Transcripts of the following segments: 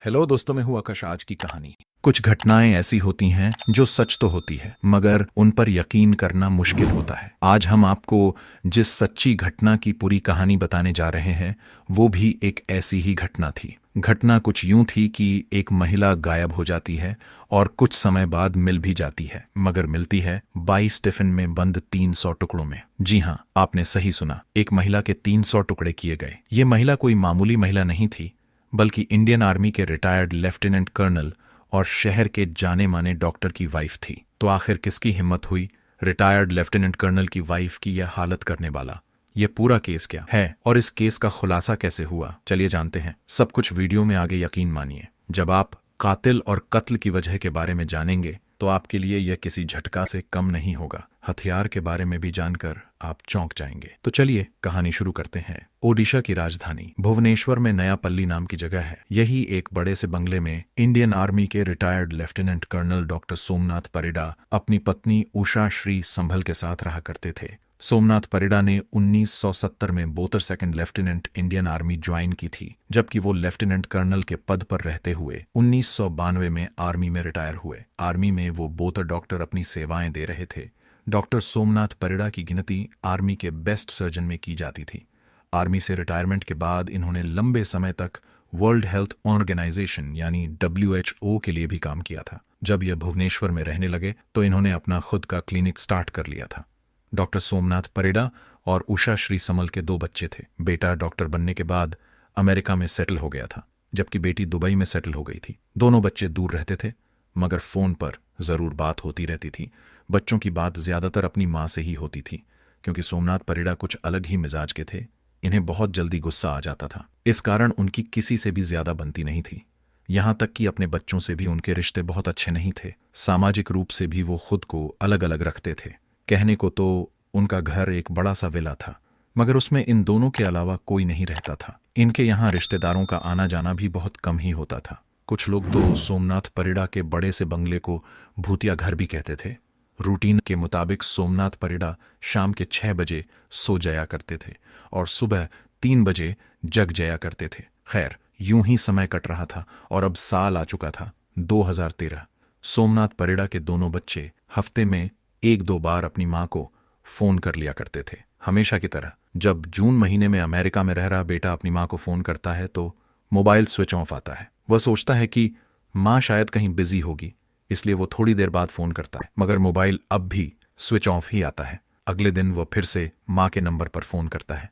Hello दोस्तों, मैं हूं आकाश। आज की कहानी, कुछ घटनाएं ऐसी होती हैं जो सच तो होती है मगर उन पर यकीन करना मुश्किल होता है। आज हम आपको जिस सच्ची घटना की पूरी कहानी बताने जा रहे हैं वो भी एक ऐसी ही घटना थी। घटना कुछ यूं थी कि एक महिला गायब हो जाती है और कुछ समय बाद मिल भी जाती है, मगर मिलती है 22 टिफिन में बंद 300 टुकड़ों में। जी हाँ, आपने सही सुना, एक महिला के 300 टुकड़े किए गए। ये महिला कोई मामूली महिला नहीं थी, बल्कि इंडियन आर्मी के रिटायर्ड लेफ्टिनेंट कर्नल और शहर के जाने माने डॉक्टर की वाइफ थी। तो आखिर किसकी हिम्मत हुई रिटायर्ड लेफ्टिनेंट कर्नल की वाइफ की यह हालत करने वाला? ये पूरा केस क्या है और इस केस का खुलासा कैसे हुआ, चलिए जानते हैं। सब कुछ वीडियो में आगे, यकीन मानिए। जब आप कातिल और कत्ल की वजह के बारे में जानेंगे तो आपके लिए यह किसी झटका से कम नहीं होगा। हथियार के बारे में भी जानकर आप चौंक जाएंगे। तो चलिए कहानी शुरू करते हैं। ओडिशा की राजधानी भुवनेश्वर में नयापल्ली नाम की जगह है। यही एक बड़े से बंगले में इंडियन आर्मी के retired lieutenant colonel doctor Somnath Parida अपनी पत्नी उषा श्री संभल के साथ रहा करते थे। सोमनाथ परिडा ने 1970 में 72 second lieutenant Indian army join की थी, जबकि वो लेफ्टिनेंट कर्नल के पद पर रहते हुए 1992 में आर्मी में रिटायर हुए। आर्मी में वो 72 डॉक्टर अपनी सेवाएं दे रहे थे। डॉक्टर सोमनाथ परिडा की गिनती आर्मी के बेस्ट सर्जन में की जाती थी। आर्मी से रिटायरमेंट के बाद इन्होंने लंबे समय तक वर्ल्ड हेल्थ ऑर्गेनाइजेशन यानी WHO के लिए भी काम किया था। जब यह भुवनेश्वर में रहने लगे तो इन्होंने अपना खुद का क्लिनिक स्टार्ट कर लिया था। डॉक्टर सोमनाथ परिडा और उषा श्री समल के 2 बच्चे थे। बेटा डॉक्टर बनने के बाद अमेरिका में सेटल हो गया था, जबकि बेटी दुबई में सेटल हो गई थी। दोनों बच्चे दूर रहते थे, मगर फोन पर जरूर बात होती रहती थी। बच्चों की बात ज्यादातर अपनी माँ से ही होती थी, क्योंकि सोमनाथ परिडा कुछ अलग ही मिजाज के थे। इन्हें बहुत जल्दी गुस्सा आ जाता था। इस कारण उनकी किसी से भी ज्यादा बनती नहीं थी। यहां तक कि अपने बच्चों से भी उनके रिश्ते बहुत अच्छे नहीं थे। सामाजिक रूप से भी वो खुद को अलग अलग रखते थे। कहने को तो उनका घर एक बड़ा सा विला था, मगर उसमें इन दोनों के अलावा कोई नहीं रहता था। इनके यहाँ रिश्तेदारों का आना जाना भी बहुत कम ही होता था। कुछ लोग तो सोमनाथ परिडा के बड़े से बंगले को भूतिया घर भी कहते थे। रूटीन के मुताबिक सोमनाथ परिडा शाम के 6 बजे सो जाया करते थे और सुबह 3 बजे जग जाया करते थे। खैर, यूं ही समय कट रहा था और अब साल आ चुका था 2013। सोमनाथ परिडा के दोनों बच्चे हफ्ते में 1-2 बार अपनी माँ को फोन कर लिया करते थे, हमेशा की तरह। जब जून महीने में अमेरिका में रह रहा बेटा अपनी माँ को फोन करता है तो मोबाइल स्विच ऑफ आता है। वह सोचता है कि माँ शायद कहीं बिजी होगी, इसलिए वो थोड़ी देर बाद फोन करता है, मगर मोबाइल अब भी स्विच ऑफ ही आता है। अगले दिन वह फिर से माँ के नंबर पर फोन करता है,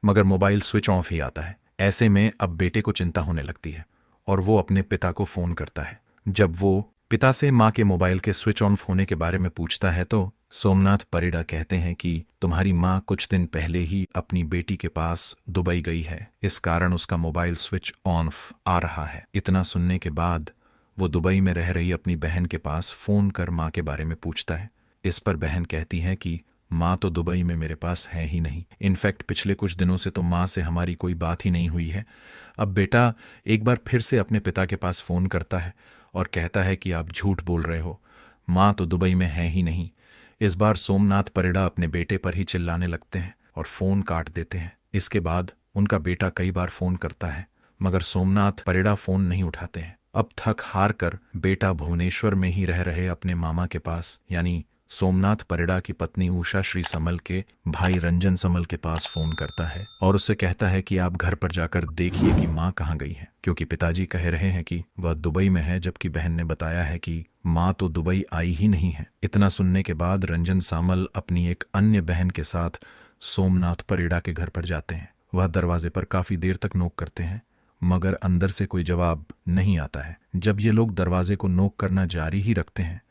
मगर मोबाइल स्विच ऑफ ही आता है। ऐसे में अब बेटे को चिंता होने लगती है और वो अपने पिता को फोन करता है। जब वो पिता से माँ के मोबाइल के स्विच ऑफ होने के बारे में पूछता है तो सोमनाथ परिडा कहते हैं कि तुम्हारी माँ कुछ दिन पहले ही अपनी बेटी के पास दुबई गई है, इस कारण उसका मोबाइल स्विच ऑफ आ रहा है। इतना सुनने के बाद वो दुबई में रह रही अपनी बहन के पास फोन कर माँ के बारे में पूछता है। इस पर बहन कहती है कि माँ तो दुबई में मेरे पास है ही नहीं। इनफैक्ट पिछले कुछ दिनों से तो माँ से हमारी कोई बात ही नहीं हुई है। अब बेटा एक बार फिर से अपने पिता के पास फोन करता है और कहता है कि आप झूठ बोल रहे हो, माँ तो दुबई में है ही नहीं। इस बार सोमनाथ परिडा अपने बेटे पर ही चिल्लाने लगते हैं और फोन काट देते हैं। इसके बाद उनका बेटा कई बार फोन करता है, मगर सोमनाथ परिडा फोन नहीं उठाते हैं। अब थक हार कर बेटा भुवनेश्वर में ही रह रहे अपने मामा के पास यानी सोमनाथ परिडा की पत्नी उषा श्री समल के भाई रंजन समल के पास फोन करता है और उससे कहता है कि आप घर पर जाकर देखिए कि माँ कहाँ गई है, क्योंकि पिताजी कह रहे हैं कि वह दुबई में है, जबकि बहन ने बताया है कि माँ तो दुबई आई ही नहीं है। इतना सुनने के बाद रंजन सामल अपनी एक अन्य बहन के साथ सोमनाथ परिडा के घर पर जाते हैं। वह दरवाजे पर काफी देर तक नोक करते हैं, मगर अंदर से कोई जवाब नहीं आता है। जब ये लोग दरवाजे को नोक करना जारी ही रखते हैं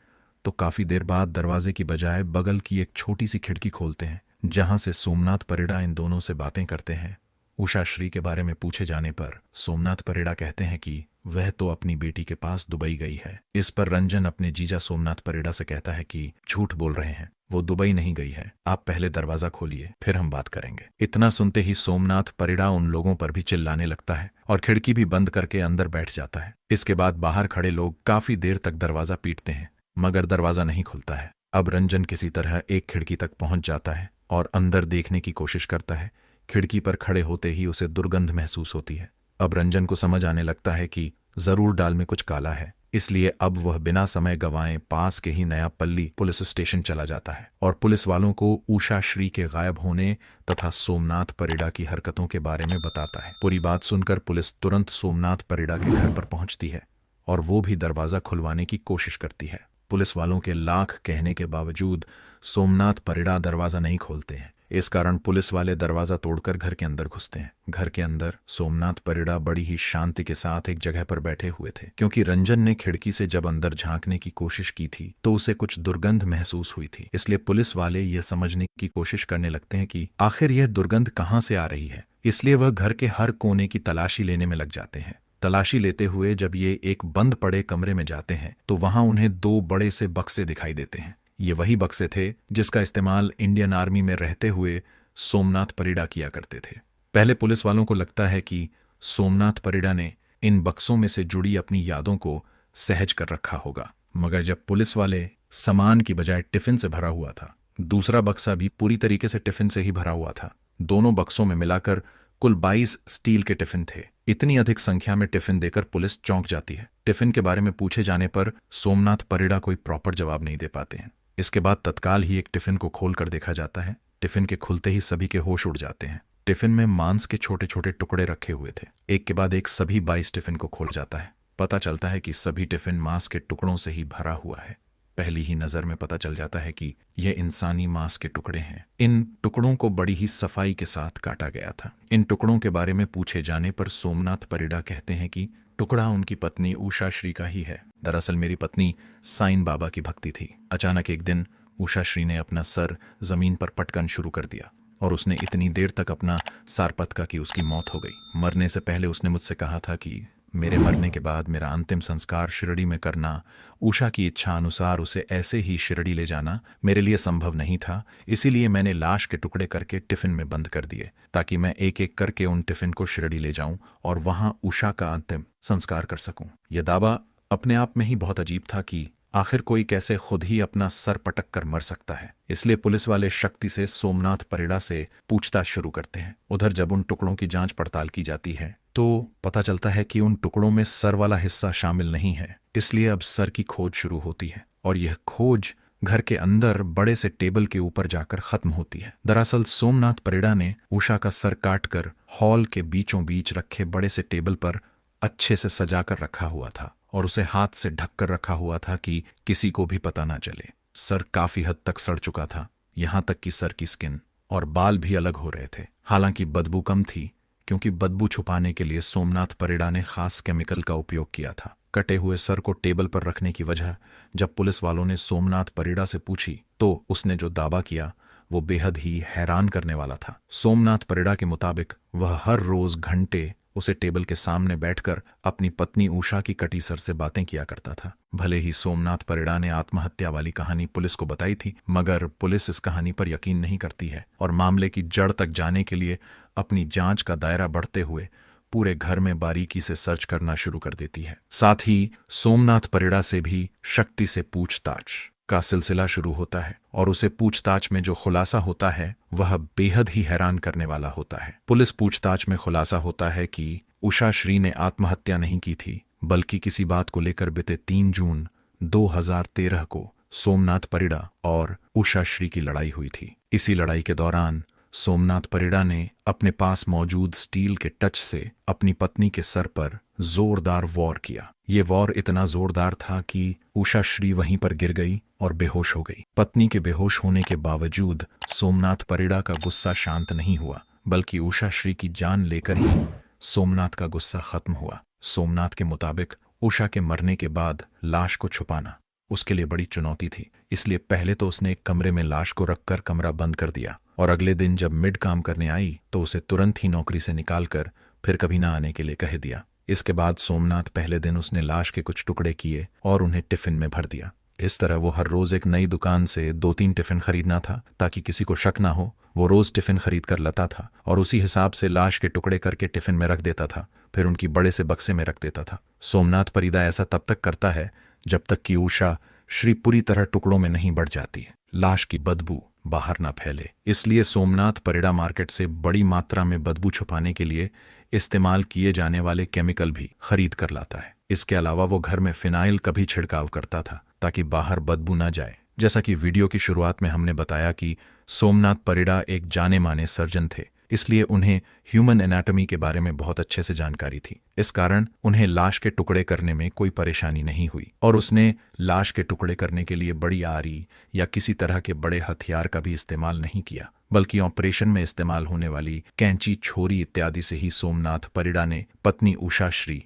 तो काफी देर बाद दरवाजे की बजाय बगल की एक छोटी सी खिड़की खोलते हैं, जहां से सोमनाथ परिडा इन दोनों से बातें करते हैं। उषा श्री के बारे में पूछे जाने पर सोमनाथ परिडा कहते हैं कि वह तो अपनी बेटी के पास दुबई गई है। इस पर रंजन अपने जीजा सोमनाथ परिडा से कहता है कि झूठ बोल रहे हैं, वो दुबई नहीं गई है, आप पहले दरवाजा खोलिए फिर हम बात करेंगे। इतना सुनते ही सोमनाथ परिडा उन लोगों पर भी चिल्लाने लगता है और खिड़की भी बंद करके अंदर बैठ जाता है। इसके बाद बाहर खड़े लोग काफी देर तक दरवाजा पीटते हैं, मगर दरवाजा नहीं खुलता है। अब रंजन किसी तरह एक खिड़की तक पहुंच जाता है और अंदर देखने की कोशिश करता है। खिड़की पर खड़े होते ही उसे दुर्गंध महसूस होती है। अब रंजन को समझ आने लगता है कि जरूर दाल में कुछ काला है। इसलिए अब वह बिना समय गंवाए पास के ही नया पल्ली पुलिस स्टेशन चला जाता है और पुलिस वालों को उषा श्री के गायब होने तथा सोमनाथ परिड़ा की हरकतों के बारे में बताता है। पूरी बात सुनकर पुलिस तुरंत सोमनाथ परिड़ा के घर पर पहुंचती है और वो भी दरवाजा खुलवाने की कोशिश करती है। पुलिस वालों के लाख कहने के बावजूद सोमनाथ परिड़ा दरवाजा नहीं खोलते हैं। इस कारण पुलिस वाले दरवाजा तोड़कर घर के अंदर घुसते हैं। घर के अंदर सोमनाथ परिड़ा बड़ी ही शांति के साथ एक जगह पर बैठे हुए थे, क्योंकि रंजन ने खिड़की से जब अंदर झांकने की कोशिश की थी तो उसे कुछ दुर्गंध महसूस हुई थी। इसलिए पुलिस वाले यह समझने की कोशिश करने लगते हैं कि आखिर यह दुर्गंध कहाँ से आ रही है। इसलिए वह घर के हर कोने की तलाशी लेने में लग जाते हैं। तलाशी लेते हुए जब ये एक बंद पड़े कमरे में जाते हैं तो वहां उन्हें दो बड़े से बक्से दिखाई देते हैं। ये वही बक्से थे जिसका इस्तेमाल इंडियन आर्मी में रहते हुए सोमनाथ परिड़ा किया करते थे। पहले पुलिस वालों को लगता है कि सोमनाथ परिड़ा ने इन बक्सों में से जुड़ी अपनी यादों को सहज कर रखा होगा, मगर जब पुलिस वाले सामान की बजाय टिफिन से भरा हुआ था, दूसरा बक्सा भी पूरी तरीके से टिफिन से ही भरा हुआ था। दोनों बक्सों में मिलाकर कुल 22 स्टील के टिफिन थे। इतनी अधिक संख्या में टिफिन देकर पुलिस चौंक जाती है। टिफिन के बारे में पूछे जाने पर सोमनाथ परिड़ा कोई प्रॉपर जवाब नहीं दे पाते हैं। इसके बाद तत्काल ही एक टिफिन को खोल कर देखा जाता है। टिफिन के खुलते ही सभी के होश उड़ जाते हैं। टिफिन में मांस के छोटे छोटे टुकड़े रखे हुए थे। एक के बाद एक सभी 22 टिफिन को खोल जाता है। पता चलता है कि सभी टिफिन मांस के टुकड़ों से ही भरा हुआ है। पहली ही नजर में पता चल जाता है कि यह इंसानी मांस के टुकड़े हैं। इन टुकड़ों को बड़ी ही सफाई के साथ काटा गया था। इन टुकड़ों के बारे में पूछे जाने पर सोमनाथ परिड़ा कहते हैं कि टुकड़ा उनकी पत्नी उषा श्री का ही है। दरअसल मेरी पत्नी साईं बाबा की भक्ति थी। अचानक एक दिन उषा श्री ने अपना सर जमीन पर पटकन शुरू कर दिया और उसने इतनी देर तक अपना सार पटका कि उसकी मौत हो गई। मरने से पहले उसने मुझसे कहा था कि मेरे मरने के बाद मेरा अंतिम संस्कार शिरडी में करना, उषा की इच्छा अनुसार उसे ऐसे ही शिरडी ले जाना मेरे लिए संभव नहीं था। इसीलिए मैंने लाश के टुकड़े करके टिफिन में बंद कर दिए ताकि मैं एक एक करके उन टिफिन को शिरडी ले जाऊं और वहां उषा का अंतिम संस्कार कर सकूं। यह दावा अपने आप में ही बहुत अजीब था कि आखिर कोई कैसे खुद ही अपना सर पटक कर मर सकता है। इसलिए पुलिस वाले शक्ति से सोमनाथ परिड़ा से पूछताछ शुरू करते हैं। उधर जब उन टुकड़ों की जांच पड़ताल की जाती है तो पता चलता है कि उन टुकड़ों में सर वाला हिस्सा शामिल नहीं है। इसलिए अब सर की खोज शुरू होती है और यह खोज घर के अंदर बड़े से टेबल के ऊपर जाकर खत्म होती है। दरअसल सोमनाथ परिड़ा ने उषा का सर काटकर हॉल के बीचों बीच रखे बड़े से टेबल पर अच्छे से सजाकर रखा हुआ था और उसे हाथ से ढककर रखा हुआ था कि किसी को भी पता ना चले। सर काफी हद तक सड़ चुका था, यहां तक कि सर की स्किन और बाल भी अलग हो रहे थे। हालांकि बदबू कम थी, क्योंकि बदबू छुपाने के लिए सोमनाथ परिड़ा ने खास केमिकल का उपयोग किया था। कटे हुए सर को टेबल पर रखने की वजह जब पुलिस वालों ने सोमनाथ परिड़ा से पूछी तो उसने जो दावा किया वो बेहद ही हैरान करने वाला था। सोमनाथ परिड़ा के मुताबिक वह हर रोज घंटे उसे टेबल के सामने बैठकर अपनी पत्नी उषा की कटी सर से बातें किया करता था। भले ही सोमनाथ परिड़ा ने आत्महत्या वाली कहानी पुलिस को बताई थी, मगर पुलिस इस कहानी पर यकीन नहीं करती है और मामले की जड़ तक जाने के लिए अपनी जांच का दायरा बढ़ते हुए पूरे घर में बारीकी से सर्च करना शुरू कर देती है। साथ ही सोमनाथ परिड़ा से भी शक्ति से पूछताछ का सिलसिला शुरू होता है और उसे पूछताछ में जो खुलासा होता है वह बेहद ही हैरान करने वाला होता है। पुलिस पूछताछ में खुलासा होता है कि उषा श्री ने आत्महत्या नहीं की थी, बल्कि किसी बात को लेकर बीते 3 जून 2013 को सोमनाथ परिड़ा और उषा श्री की लड़ाई हुई थी। इसी लड़ाई के दौरान सोमनाथ परिड़ा ने अपने पास मौजूद स्टील के टच से अपनी पत्नी के सर पर जोरदार वॉर किया। ये वॉर इतना जोरदार था कि उषा श्री वहीं पर गिर गई और बेहोश हो गई। पत्नी के बेहोश होने के बावजूद सोमनाथ परिड़ा का गुस्सा शांत नहीं हुआ, बल्कि उषा श्री की जान लेकर ही सोमनाथ का गुस्सा खत्म हुआ। सोमनाथ के मुताबिक उषा के मरने के बाद लाश को छुपाना उसके लिए बड़ी चुनौती थी। इसलिए पहले तो उसने एक कमरे में लाश को रखकर कमरा बंद कर दिया और अगले दिन जब मिड काम करने आई तो उसे तुरंत ही नौकरी से निकालकर फिर कभी ना आने के लिए कह दिया। इसके बाद सोमनाथ पहले दिन उसने लाश के कुछ टुकड़े किए और उन्हें टिफिन में भर दिया। इस तरह वो हर रोज एक नई दुकान से 2-3 टिफिन खरीदना था ताकि किसी को शक ना हो। वो रोज टिफिन खरीद कर लाता था और उसी हिसाब से लाश के टुकड़े करके टिफिन में रख देता था, फिर उनकी बड़े से बक्से में रख देता था। सोमनाथ परिड़ा ऐसा तब तक करता है जब तक कि उषा श्री पूरी तरह टुकड़ों में नहीं बढ़ जाती है, लाश की बदबू बाहर ना फैले। इसलिए सोमनाथ परिड़ा मार्केट से बड़ी मात्रा में बदबू छुपाने के लिए इस्तेमाल किए जाने वाले केमिकल भी खरीद कर लाता है। इसके अलावा वो घर में फिनाइल का भी छिड़काव करता था ताकि बाहर बदबू ना जाए। जैसा कि वीडियो की शुरुआत में हमने बताया कि सोमनाथ परिड़ा एक जाने माने सर्जन थे, इसलिए उन्हें ह्यूमन एनाटॉमी के बारे में बहुत अच्छे से जानकारी थी। इस कारण उन्हें लाश के टुकड़े करने में कोई परेशानी नहीं हुई और उसने लाश के टुकड़े करने के लिए बड़ी आरी या किसी तरह के बड़े हथियार का भी इस्तेमाल नहीं किया, बल्कि ऑपरेशन में इस्तेमाल होने वाली कैंची, छोरी इत्यादि से ही सोमनाथ परिड़ा ने पत्नी उषा श्री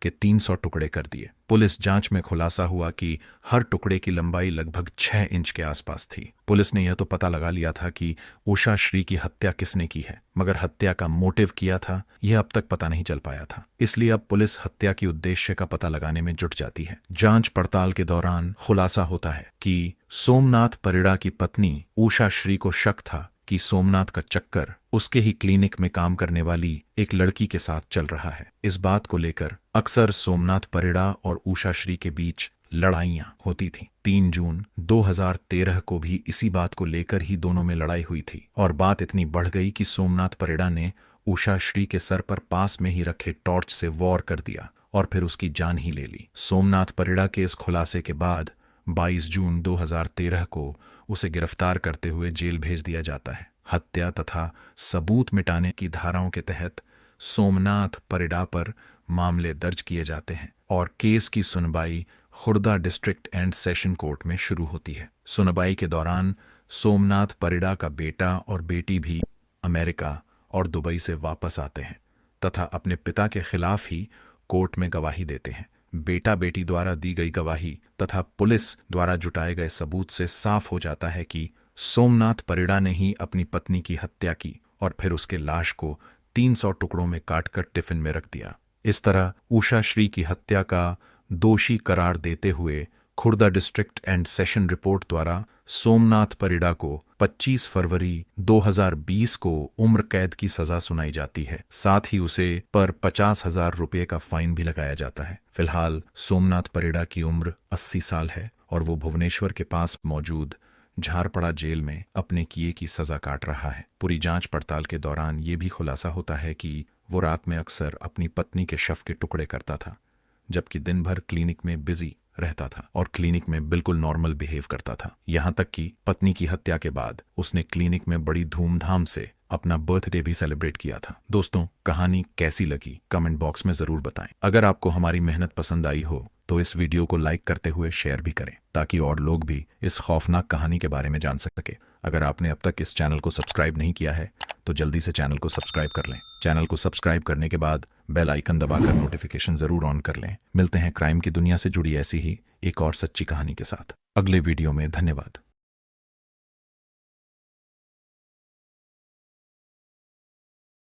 के 300 टुकड़े कर दिए। पुलिस जांच में खुलासा हुआ कि हर टुकड़े की लंबाई लगभग 6 इंच के आसपास थी। पुलिस ने यह तो पता लगा लिया था कि उषा श्री की हत्या किसने की है, मगर हत्या का मोटिव किया था यह अब तक पता नहीं चल पाया था। इसलिए अब पुलिस हत्या की उद्देश्य का पता लगाने में जुट जाती है। जांच पड़ताल के दौरान खुलासा होता है कि सोमनाथ परिड़ा की पत्नी उषा श्री को शक था कि सोमनाथ का चक्कर उसके ही क्लिनिक में काम करने वाली एक लड़की के साथ चल रहा है। इस बात को लेकर अक्सर सोमनाथ परिड़ा और उषा श्री के बीच लड़ाइयां होती थीं। 3 जून 2013 को भी इसी बात को लेकर ही दोनों में लड़ाई हुई थी और बात इतनी बढ़ गई कि सोमनाथ परिड़ा ने उषा श्री के सर पर पास में ही रखे टॉर्च से वार कर दिया और फिर उसकी जान ही ले ली। सोमनाथ परिड़ा के इस खुलासे के बाद 22 जून 2013 को उसे गिरफ्तार करते हुए जेल भेज दिया जाता है। हत्या तथा सबूत मिटाने की धाराओं के तहत सोमनाथ परिड़ा पर मामले दर्ज किए जाते हैं और केस की सुनवाई Khurda district and session court में शुरू होती है। सुनवाई के दौरान सोमनाथ परिड़ा का बेटा और बेटी भी अमेरिका और दुबई से वापस आते हैं तथा अपने पिता के खिलाफ ही कोर्ट में गवाही देते हैं। बेटा बेटी द्वारा दी गई गवाही तथा पुलिस द्वारा जुटाए गए सबूत से साफ हो जाता है कि सोमनाथ परिड़ा ने ही अपनी पत्नी की हत्या की और फिर उसके लाश को 300 टुकड़ों में काटकर टिफिन में रख दिया। इस तरह उषा श्री की हत्या का दोषी करार देते हुए Khurda district and session report द्वारा सोमनाथ परिड़ा को 25 फरवरी 2020 को उम्र कैद की सजा सुनाई जाती है। साथ ही उसे पर 50,000 रुपये का फाइन भी लगाया जाता है। फिलहाल सोमनाथ परिड़ा की उम्र 80 साल है और वो भुवनेश्वर के पास मौजूद झारपड़ा जेल में अपने किए की सजा काट रहा है। पूरी जांच पड़ताल के दौरान ये भी खुलासा होता है कि वो रात में अक्सर अपनी पत्नी के शव के टुकड़े करता था, जबकि दिन भर क्लिनिक में बिजी रहता था और क्लिनिक में बिल्कुल नॉर्मल बिहेव करता था। यहाँ तक कि पत्नी की हत्या के बाद उसने क्लिनिक में बड़ी धूमधाम से अपना बर्थडे भी सेलिब्रेट किया था। दोस्तों, कहानी कैसी लगी कमेंट बॉक्स में जरूर बताएं। अगर आपको हमारी मेहनत पसंद आई हो तो इस वीडियो को लाइक करते हुए शेयर भी करें ताकि और लोग भी इस खौफनाक कहानी के बारे में जान सके। अगर आपने अब तक इस चैनल को सब्सक्राइब नहीं किया है तो जल्दी से चैनल को सब्सक्राइब कर लें। चैनल को सब्सक्राइब करने के बाद बेल आइकन दबाकर नोटिफिकेशन जरूर ऑन कर लें। मिलते हैं क्राइम की दुनिया से जुड़ी ऐसी ही एक और सच्ची कहानी के साथ अगले वीडियो में। धन्यवाद।